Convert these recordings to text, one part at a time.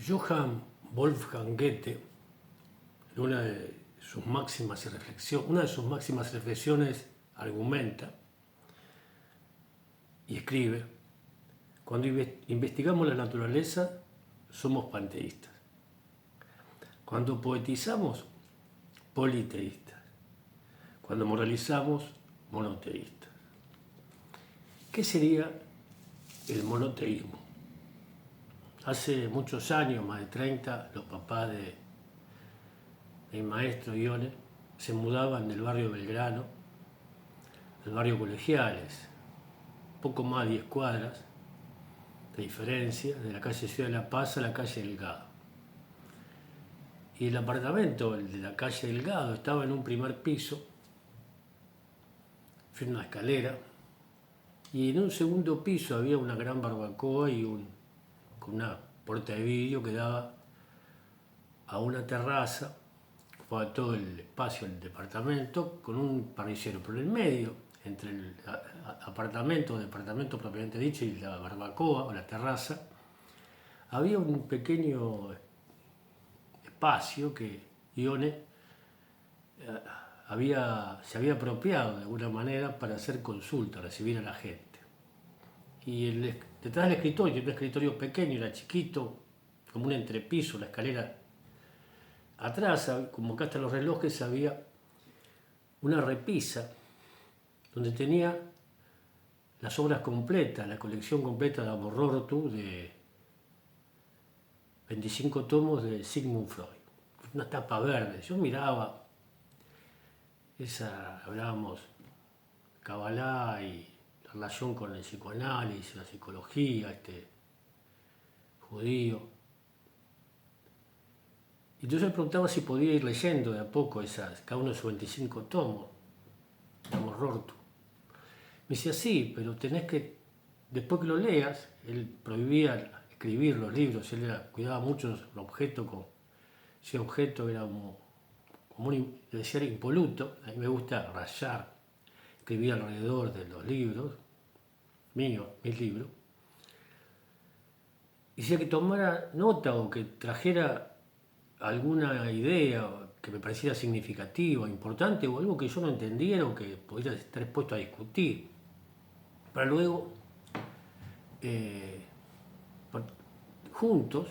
Johann Wolfgang Goethe, en una de sus máximas reflexiones, argumenta y escribe: cuando investigamos la naturaleza, somos panteístas. Cuando poetizamos, politeístas. Cuando moralizamos, monoteístas. ¿Qué sería el monoteísmo? Hace muchos años, más de 30, los papás de mi maestro Ione se mudaban del barrio Belgrano, del barrio Colegiales, poco más de 10 cuadras de diferencia, de la calle Ciudad de la Paz a la calle Delgado. Y el apartamento, el de la calle Delgado, estaba en un primer piso, en una escalera, y en un segundo piso había una gran barbacoa con una puerta de vidrio que daba a una terraza, ocupaba todo el espacio del departamento, con un parrillero. Pero en el medio, entre el departamento propiamente dicho, y la barbacoa o la terraza, había un pequeño espacio que Ione se había apropiado de alguna manera para hacer consulta, recibir a la gente. Y detrás del escritorio, un escritorio pequeño, era chiquito, como un entrepiso, la escalera atrás, como acá están los relojes, había una repisa donde tenía las obras completas, la colección completa de Amor Rortu, de 25 tomos de Sigmund Freud. Una tapa verde. Yo miraba hablábamos Kabbalah y la relación con el psicoanálisis, la psicología, judío. Y entonces me preguntaba si podía ir leyendo de a poco cada uno de sus 25 tomos de Amor Rortu. Me decía, sí, pero tenés que, después que lo leas, él prohibía escribir los libros, él cuidaba mucho el objeto, ese objeto era como decía, impoluto. A mí me gusta rayar, escribir alrededor de los libros, mis libros. Y decía que tomara nota o que trajera alguna idea que me pareciera significativa, importante, o algo que yo no entendiera o que pudiera estar expuesto a discutir, para luego juntos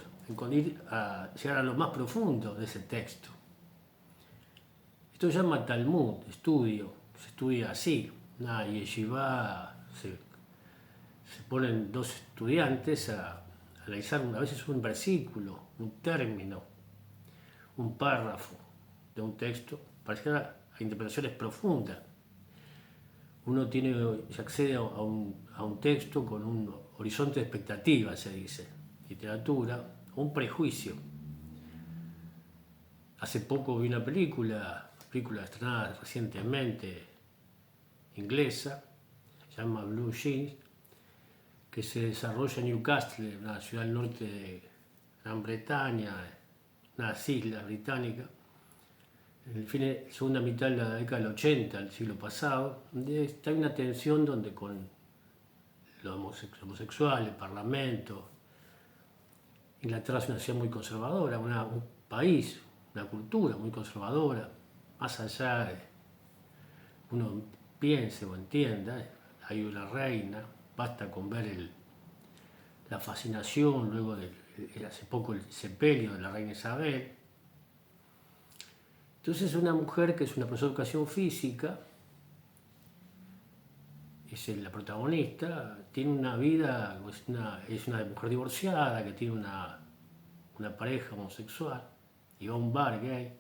ir a llegar a lo más profundo de ese texto. Esto se llama Talmud, se estudia así. Una yeshiva, se ponen dos estudiantes a analizar a veces un versículo, un término, un párrafo de un texto, para llegar a interpretaciones profundas. Uno se accede a un texto con un horizonte de expectativa, se dice, literatura, o un prejuicio. Hace poco vi una película estrenada recientemente, inglesa, se llama Blue Jeans, que se desarrolla en Newcastle, una ciudad del norte de Gran Bretaña, unas islas británicas, en la segunda mitad de la década del 80, del siglo pasado, donde está una tensión donde con los homosexuales, el parlamento. Inglaterra es una ciudad muy conservadora, un país, una cultura muy conservadora, más allá de que uno piense o entienda, hay una reina, basta con ver la fascinación luego de hace poco el sepelio de la reina Isabel. Entonces una mujer que es una profesora de educación física, es la protagonista, tiene una vida, es una mujer divorciada que tiene una pareja homosexual y va a un bar gay.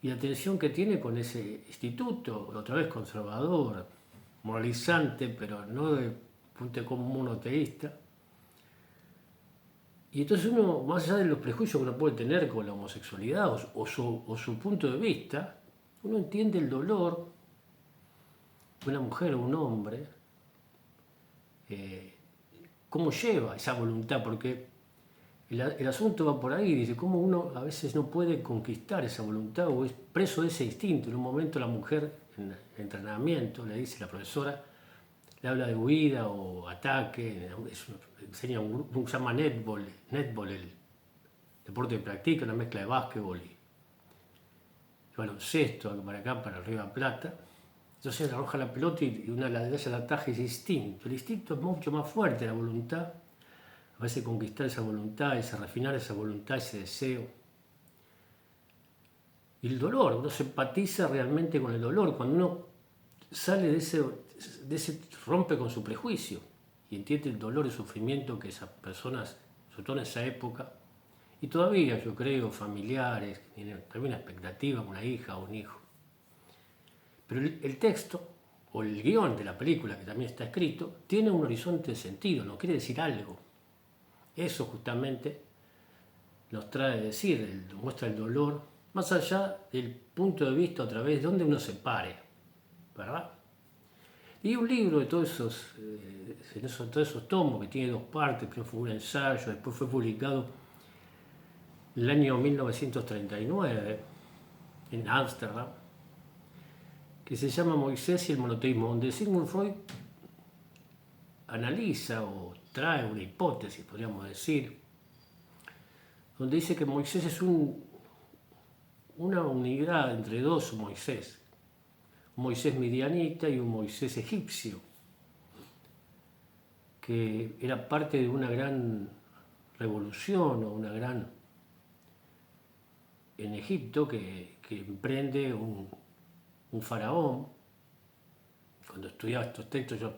Y la tensión que tiene con ese instituto, otra vez conservador, moralizante, pero no de punto como monoteísta. Y entonces uno, más allá de los prejuicios que uno puede tener con la homosexualidad o su punto de vista, uno entiende el dolor de una mujer o un hombre, cómo lleva esa voluntad, porque el asunto va por ahí, dice, cómo uno a veces no puede conquistar esa voluntad o es preso de ese instinto. En un momento la mujer, en entrenamiento, le dice la profesora, le habla de huida o ataque, enseña se llama netball deporte que practica, una mezcla de básquetbol y baloncesto, para acá, para Río de la Plata. Entonces arroja la pelota y una de las la ataja ese instinto. El instinto es mucho más fuerte, la voluntad. A veces conquistar esa voluntad, ese refinar esa voluntad, ese deseo. Y el dolor, uno se empatiza realmente con el dolor. Cuando uno sale de ese rompe con su prejuicio y entiende el dolor y el sufrimiento que esas personas, sobre todo en esa época, y todavía yo creo familiares, que tienen también una expectativa con una hija o un hijo. Pero el texto, o el guión de la película, que también está escrito, tiene un horizonte de sentido, nos quiere decir algo. Eso justamente nos trae decir, muestra el dolor, más allá del punto de vista a través de donde uno se pare, ¿verdad? Y un libro de todos esos tomos, que tiene 2 partes, primero fue un ensayo, después fue publicado en el año 1939 en Ámsterdam, que se llama Moisés y el monoteísmo, donde Sigmund Freud analiza o trae una hipótesis, podríamos decir, donde dice que Moisés es una unidad entre 2 Moisés, un Moisés midianita y un Moisés egipcio, que era parte de una gran revolución o una gran en Egipto que emprende un faraón. Cuando estudiaba estos textos yo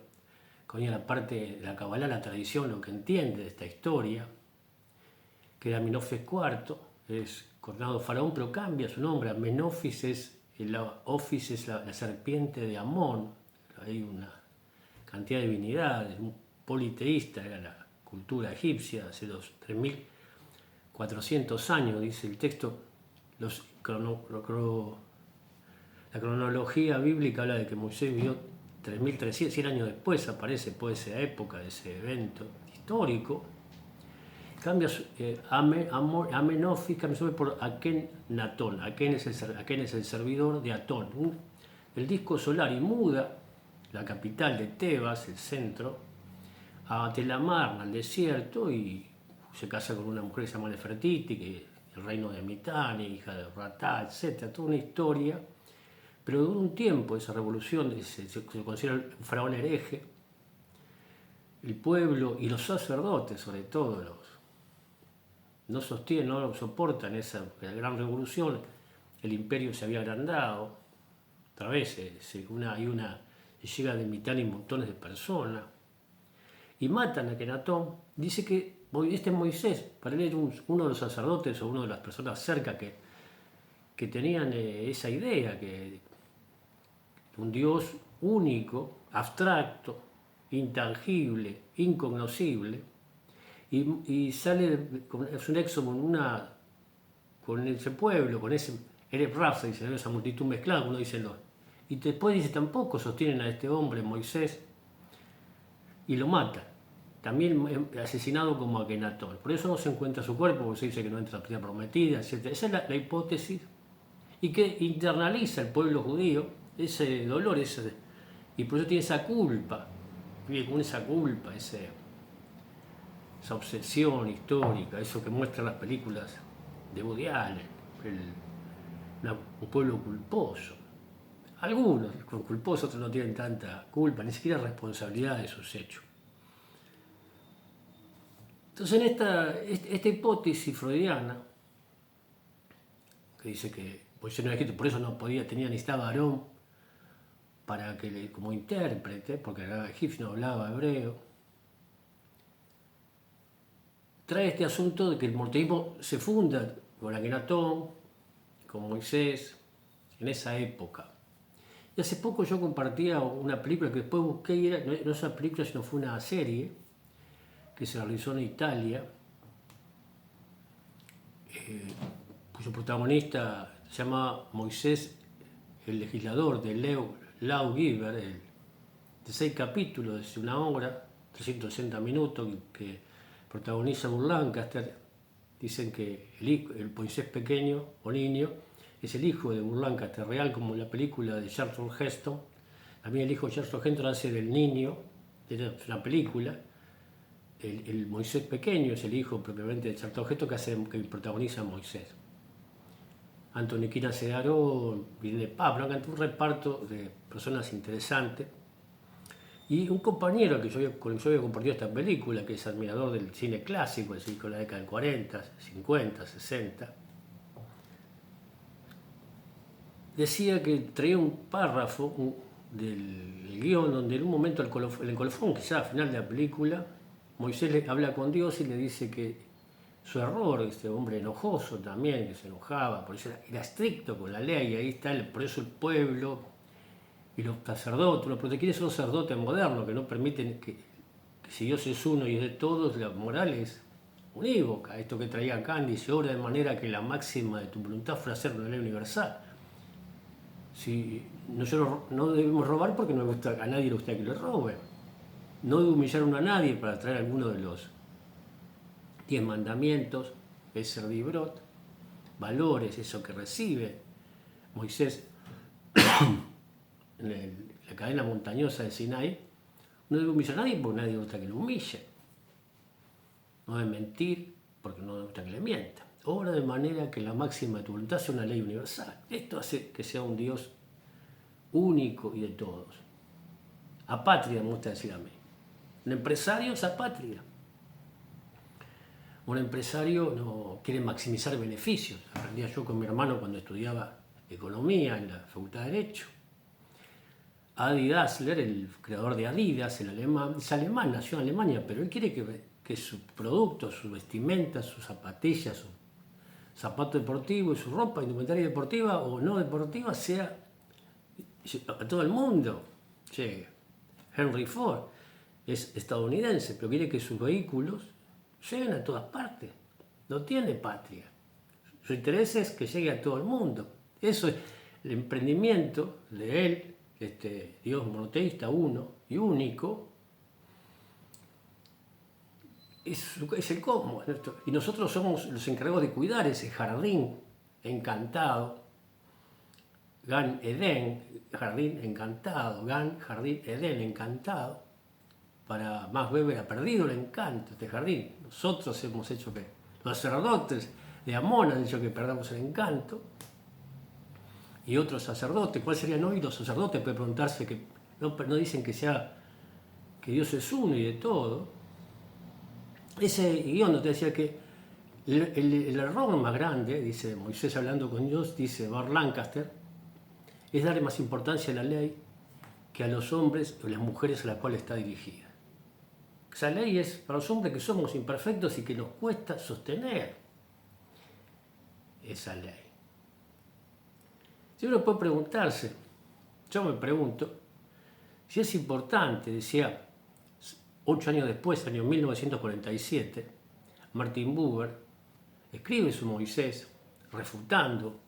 ponía la parte de la Kabbalah, la tradición, lo que entiende de esta historia, que era Menofis IV, es coronado faraón, pero cambia su nombre. Menofis es la serpiente de Amón. Hay una cantidad de divinidades, un politeísta, era la cultura egipcia hace 3.400 años, dice el texto. La cronología bíblica habla de que Moisés vivió 3.300, 100 años después, aparece por esa época, de ese evento histórico. Cambia Amenofis, cambia su nombre por Akenatón. Aken es el servidor de Atón, el disco solar, y muda la capital de Tebas, el centro, a Telamarna, al desierto, y se casa con una mujer que se llama Nefertiti, que el reino de Mitanni, hija de Ratá, etc. Toda una historia, pero duró un tiempo esa revolución, se considera el faraón hereje. El pueblo y los sacerdotes, sobre todo, no sostienen, no soportan esa gran revolución. El imperio se había agrandado, otra vez llega de Mitanni montones de personas, y matan a Akenatón. Dice que este Moisés, para él era uno de los sacerdotes o una de las personas cerca que tenían esa idea, que un Dios único, abstracto, intangible, incognoscible, y sale, es un éxodo con ese pueblo, con ese Erev Rafa, dice, esa multitud mezclada, uno dice no. Y después dice, tampoco sostienen a este hombre, Moisés, y lo matan. También asesinado como Akenatón. Por eso no se encuentra su cuerpo, porque se dice que no entra la tierra prometida, etc. Esa es la hipótesis, y que internaliza el pueblo judío ese dolor, y por eso tiene esa culpa, vive con esa culpa, esa obsesión histórica, eso que muestran las películas de Woody Allen, un pueblo culposo. Algunos con culposos, otros no tienen tanta culpa, ni siquiera responsabilidad de sus hechos. Entonces, en esta hipótesis freudiana, que dice que Moisés no era escrito, por eso no necesitaba a Aarón como intérprete, porque era egipcio, no hablaba hebreo, trae este asunto de que el monoteísmo se funda con Akenatón, con Moisés, en esa época. Y hace poco yo compartía una película que después busqué, y no es una película, sino fue una serie que se realizó en Italia, cuyo protagonista se llama Moisés el legislador, de Lau Giver, de 6 capítulos, de 1 hora, 360 minutos, que protagoniza Burt Lancaster. Dicen que el Moisés pequeño o niño es el hijo de Burt Lancaster, real como en la película de Charlton Heston. También el hijo de Charlton Heston hace del niño, es una película, el Moisés pequeño es el hijo propiamente de Charlton Heston que protagoniza a Moisés. Anthony Quinn hace de Aarón, viene Pablo, un reparto de personas interesantes. Y un compañero con el que yo había compartido esta película, que es admirador del cine clásico, es decir, con la década del 40, 50, 60, decía que traía un párrafo del guión donde en un momento en el colofón, quizás al final de la película, Moisés le habla con Dios y le dice que su error, este hombre enojoso también, que se enojaba, por eso era estricto con la ley, y ahí está, por eso el pueblo y los sacerdotes, los protequines son sacerdotes modernos que no permiten que si Dios es uno y es de todos, la moral es unívoca. Esto que traía Kant dice, obra de manera que la máxima de tu voluntad fuera hacer una ley universal. Si nosotros no debemos robar porque no gusta, a nadie le gusta que le roben. No debe humillar uno a nadie para traer alguno de los 10 mandamientos, es ser Dibrot, valores, eso que recibe Moisés en la cadena montañosa de Sinai. No debe humillar a nadie porque nadie le gusta que lo humille. No debe mentir porque no le gusta que le mienta. Obra de manera que la máxima de tu voluntad sea una ley universal. Esto hace que sea un Dios único y de todos. Apátrida, me gusta decir a mí. Un empresario es apátrida. Un empresario no quiere maximizar beneficios. Aprendía yo con mi hermano cuando estudiaba economía en la Facultad de Derecho. Adi Dassler, el creador de Adidas, el alemán, es alemán, nació en Alemania, pero él quiere que sus productos, sus vestimentas, sus zapatillas, su zapato deportivo y su ropa, indumentaria deportiva o no deportiva, sea a todo el mundo. Che, Henry Ford es estadounidense, pero quiere que sus vehículos lleguen a todas partes. No tiene patria. Su interés es que llegue a todo el mundo. Eso es el emprendimiento de él, Dios monoteísta, uno y único, es el cosmos. Y nosotros somos los encargados de cuidar ese jardín encantado, Gan Eden, jardín encantado, Gan, jardín, Eden, encantado. Para más Weber ha perdido el encanto de este jardín. Nosotros hemos hecho que, los sacerdotes de Amón han hecho que perdamos el encanto. Y otros sacerdotes, ¿cuáles serían hoy los sacerdotes? Puede preguntarse que no dicen que Dios es uno y de todo. Ese guión nos decía que el error más grande, dice Moisés hablando con Dios, dice Bart Lancaster, es darle más importancia a la ley que a los hombres o las mujeres a las cuales está dirigida. Esa ley es para los hombres que somos imperfectos y que nos cuesta sostener esa ley. Si uno puede preguntarse, yo me pregunto, si es importante, decía 8 años después, año 1947, Martin Buber escribe su Moisés refutando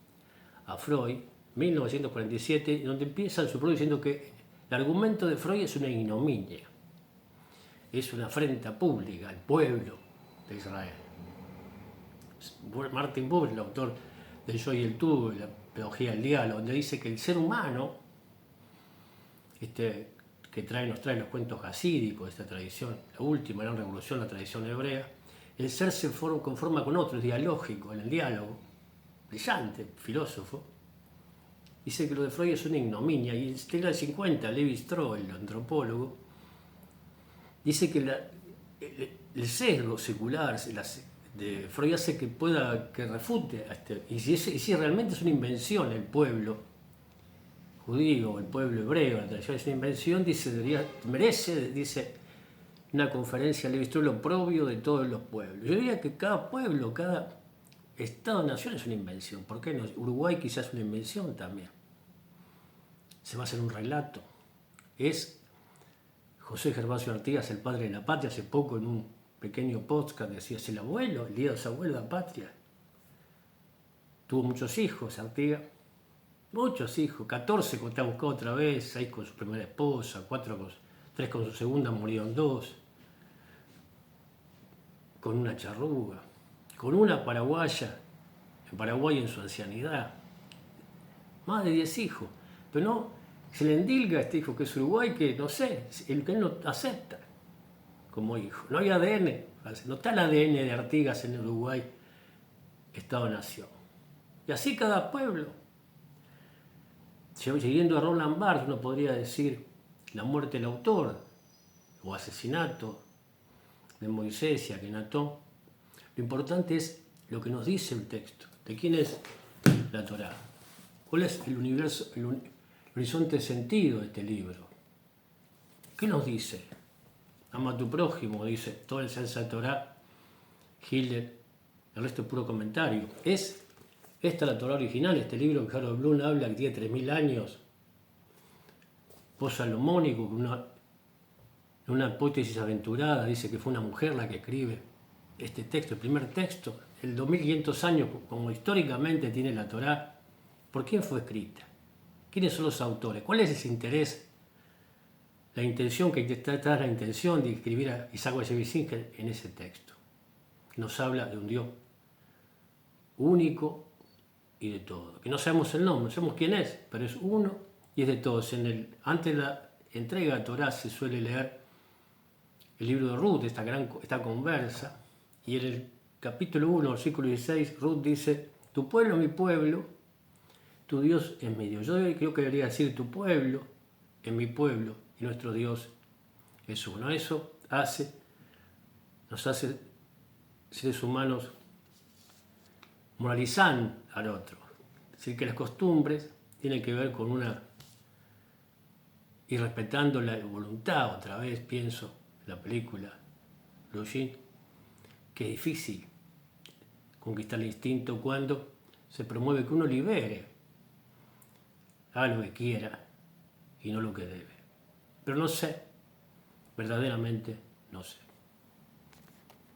a Freud, 1947, donde empieza su propio diciendo que el argumento de Freud es una ignominia, es una afrenta pública al pueblo de Israel. Martin Buber, el autor del Yo y el Tú, la pedagogía del diálogo, donde dice que el ser humano, que nos trae los cuentos hasídicos, esta tradición, la última gran revolución, la tradición hebrea, el ser se conforma con otro, es dialógico, en el diálogo, brillante, filósofo. Dice que lo de Freud es una ignominia, y en la década del 50, Levi Strauss, el antropólogo, dice que el sesgo secular de Freud hace que refute, y si realmente es una invención el pueblo judío o el pueblo hebreo, la tradición es una invención, merece, dice una conferencia Levi Strauss, lo propio de todos los pueblos. Yo diría que cada pueblo, cada Estado-nación es una invención. ¿Por qué no? Uruguay quizás es una invención también. Se basa en un relato. Es José Gervasio Artigas, el padre de la patria, hace poco en un pequeño podcast decía, es el abuelo, el día de su abuelo de la patria. Tuvo muchos hijos, Artigas. Muchos hijos, 14 cuando está buscado otra vez, 6 con su primera esposa, 3 con su segunda, murieron 2. Con una charruga, con una paraguaya, en Paraguay en su ancianidad. Más de 10 hijos. Pero no, se le endilga a este hijo que es Uruguay, que no sé, el que él no acepta. como hijo. No hay ADN, no está el ADN de Artigas en Uruguay, Estado-Nación. Y así cada pueblo. Siguiendo a Roland Barthes, uno podría decir la muerte del autor o asesinato de Moisés y Akenatón. Lo importante es lo que nos dice el texto. ¿De quién es la Torá? ¿Cuál es el universo, el horizonte de sentido de este libro? ¿Qué nos dice? Ama a tu prójimo, dice todo el Salsa Torá, Hitler, el resto es puro comentario. ¿Es esta la Torá original, este libro que Harold Bloom habla que tiene 3.000 años, post-salomónico, una hipótesis aventurada, dice que fue una mujer la que escribe este texto, el primer texto, el 2.500 años, como históricamente tiene la Torá? ¿Por quién fue escrita? ¿Quiénes son los autores? ¿Cuál es ese interés? La intención que está detrás, la intención de escribir a Isaac Bashevis Singer en ese texto. Nos habla de un Dios único y de todo. Que no sabemos el nombre, no sabemos quién es, pero es uno y es de todos. Antes de la entrega de Torá se suele leer el libro de Ruth, esta conversa, y en el capítulo 1, versículo 16, Ruth dice: tu pueblo es mi pueblo, tu Dios es mi Dios. Yo creo que debería decir: tu pueblo es mi pueblo y nuestro Dios es uno. Eso nos hace seres humanos moralizando al otro. Es decir, que las costumbres tienen que ver con y respetando la voluntad. Otra vez pienso en la película Blue Jean, que es difícil conquistar el instinto cuando se promueve que uno libere, haga lo que quiera y no lo que debe. Pero no sé, verdaderamente no sé.